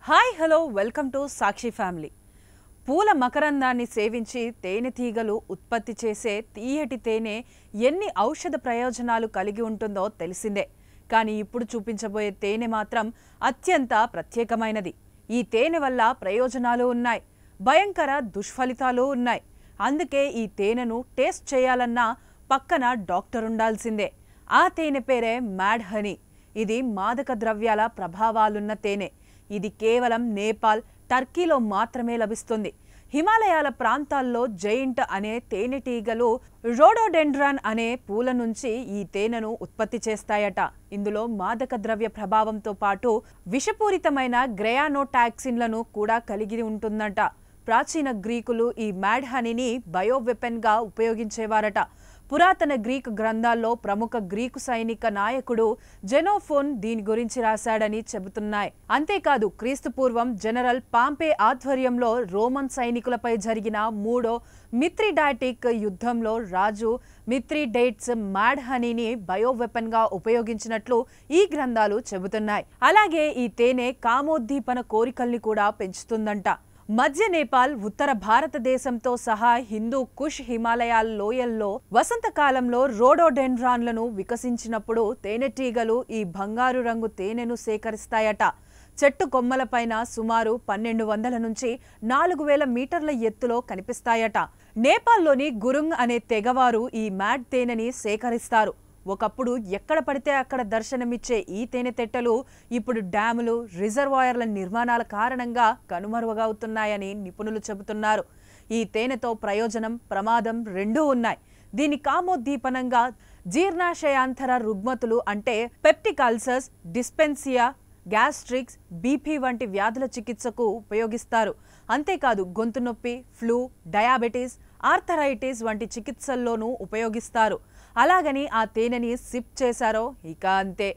Hi hello welcome to Sakshi family. పూల మకరందాన్ని సేవించి తేనెటీగలు ఉత్పత్తి చేసే తీయటి తేనె ఎన్ని ఔషధ ప్రయోజనాలు కలిగి ఉంటుందో తెలిసిందే. కానీ ఇప్పుడు చూపించబోయే తేనె మాత్రం అత్యంత ప్రత్యేకమైనది. ఈ తేనె వల్ల ప్రయోజనాలు ఉన్నాయి, భయంకర దుష్ఫలితాలు ఉన్నాయి. అందుకే ఈ తేనెను టేస్ట్ చేయాలన్నా పక్కన డాక్టర్ ఉండాల్సిందే. ఆ తేనె పేరే మ్యాడ్ హనీ. ఇది మాదక ద్రవ్యాల ప్రభావాలున్న తేనె. ఇది కేవలం నేపాల్, టర్కీలో మాత్రమే లభిస్తుంది. హిమాలయాల ప్రాంతాల్లో జైంట్ అనే తేనెటీగలు రోడోడెండ్రాన్ అనే పూల నుంచి ఈ తేనెను ఉత్పత్తి చేస్తాయట. ఇందులో మాదక ద్రవ్య ప్రభావంతో పాటు విషపూరితమైన గ్రయానోటాక్సిన్లను కూడా కలిగి ఉంటుందట. ప్రాచీన గ్రీకులు ఈ మ్యాడ్ హనీని బయోవెపన్గా ఉపయోగించేవారట. పురాతన గ్రీకు గ్రంథాల్లో ప్రముఖ గ్రీకు సైనిక నాయకుడు జెనోఫోన్ దీని గురించి రాశాడని చెబుతున్నాయి. అంతేకాదు క్రీస్తుపూర్వం జనరల్ పాంపే ఆధ్వర్యంలో రోమన్ సైనికులపై జరిగిన మూడో మిత్రిడాటిక్ యుద్ధంలో రాజు మిత్రిడేట్స్ మ్యాడ్ హనీని బయోవెపన్గా ఉపయోగించినట్లు ఈ గ్రంథాలు చెబుతున్నాయి. అలాగే ఈ తేనె కామోద్దీపన కోరికల్ని కూడా పెంచుతుందంట. మధ్య నేపాల్, ఉత్తర భారతదేశంతో సహా హిందూ కుష్ హిమాలయాల లోయల్లో వసంతకాలంలో రోడోడెండ్రాన్లను వికసించినప్పుడు తేనెటీగలు ఈ బంగారు రంగు తేనెను సేకరిస్తాయట. చెట్టు కొమ్మలపైన సుమారు 1200 నుంచి 4000 మీటర్ల ఎత్తులో కనిపిస్తాయట. నేపాల్లోని గురుంగ్ అనే తెగవారు ఈ మ్యాడ్ తేనెని సేకరిస్తారు. ఒకప్పుడు ఎక్కడ పడితే అక్కడ దర్శనమిచ్చే ఈ తేనె తెట్టలు ఇప్పుడు డ్యాములు, రిజర్వాయర్ల నిర్మాణాల కారణంగా కనుమరుగవుతున్నాయని నిపుణులు చెబుతున్నారు. ఈ తేనెతో ప్రయోజనం, ప్రమాదం రెండూ ఉన్నాయి. దీని కామోద్దీపనంగా జీర్ణాశయాంతర రుగ్మతులు అంటే పెప్టిక్ అల్సర్స్, డిస్పెన్సియా, గ్యాస్ట్రిక్స్, బీపీ వంటి వ్యాధుల చికిత్సకు ఉపయోగిస్తారు. అంతేకాదు గొంతు నొప్పి, ఫ్లూ, డయాబెటీస్, ఆర్థరైటిస్ వంటి చికిత్సల్లోనూ ఉపయోగిస్తారు. అలాగని ఆ తేనెని సిప్ చేశారో ఇక అంతే.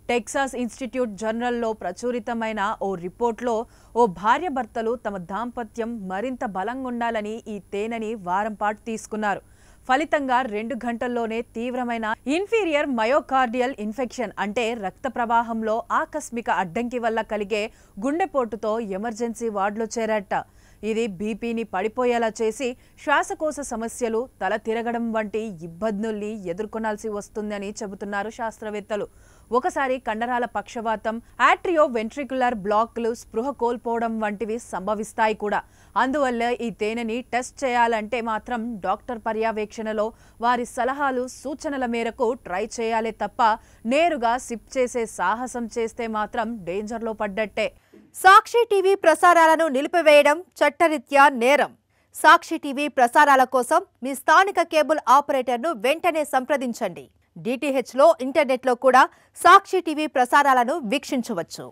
టెక్సాస్ ఇన్స్టిట్యూట్ జర్నల్లో ప్రచురితమైన ఓ రిపోర్ట్లో ఓ భార్యాభర్తలు తమ దాంపత్యం మరింత బలంగా ఉండాలని ఈ తేనెని వారం పాటు తీసుకున్నారు. ఫలితంగా 2 గంటల్లోనే తీవ్రమైన ఇన్ఫీరియర్ మయోకార్డియల్ ఇన్ఫెక్షన్ అంటే రక్త ప్రవాహంలో ఆకస్మిక అడ్డంకి వల్ల కలిగే గుండెపోటుతో ఎమర్జెన్సీ వార్డులో చేరట. ఇది బీపీని పడిపోయేలా చేసి శ్వాసకోశ సమస్యలు, తల తిరగడం వంటి ఇబ్బందుల్ని ఎదుర్కొనాల్సి వస్తుందని చెబుతున్నారు శాస్త్రవేత్తలు. ఒకసారి కండరాల పక్షవాతం, ఆట్రియో వెంట్రికులర్ బ్లాక్లు, స్పృహ కోల్పోవడం వంటివి సంభవిస్తాయి కూడా. అందువల్ల ఈ తేనెని టెస్ట్ చేయాలంటే మాత్రం డాక్టర్ పర్యవేక్షణలో వారి సలహాలు, సూచనల మేరకు ట్రై చేయాలే తప్ప నేరుగా సిప్ చేసే సాహసం చేస్తే మాత్రం డేంజర్లో పడ్డట్టే. సాక్షి టీవీ ప్రసారాలను నిలిపివేయడం చట్టరీత్యా నేరం. సాక్షి టీవీ ప్రసారాల కోసం మీ స్థానిక కేబుల్ ఆపరేటర్ను వెంటనే సంప్రదించండి. DTHలో, ఇంటర్నెట్లో కూడా సాక్షి టీవీ ప్రసారాలను వీక్షించవచ్చు.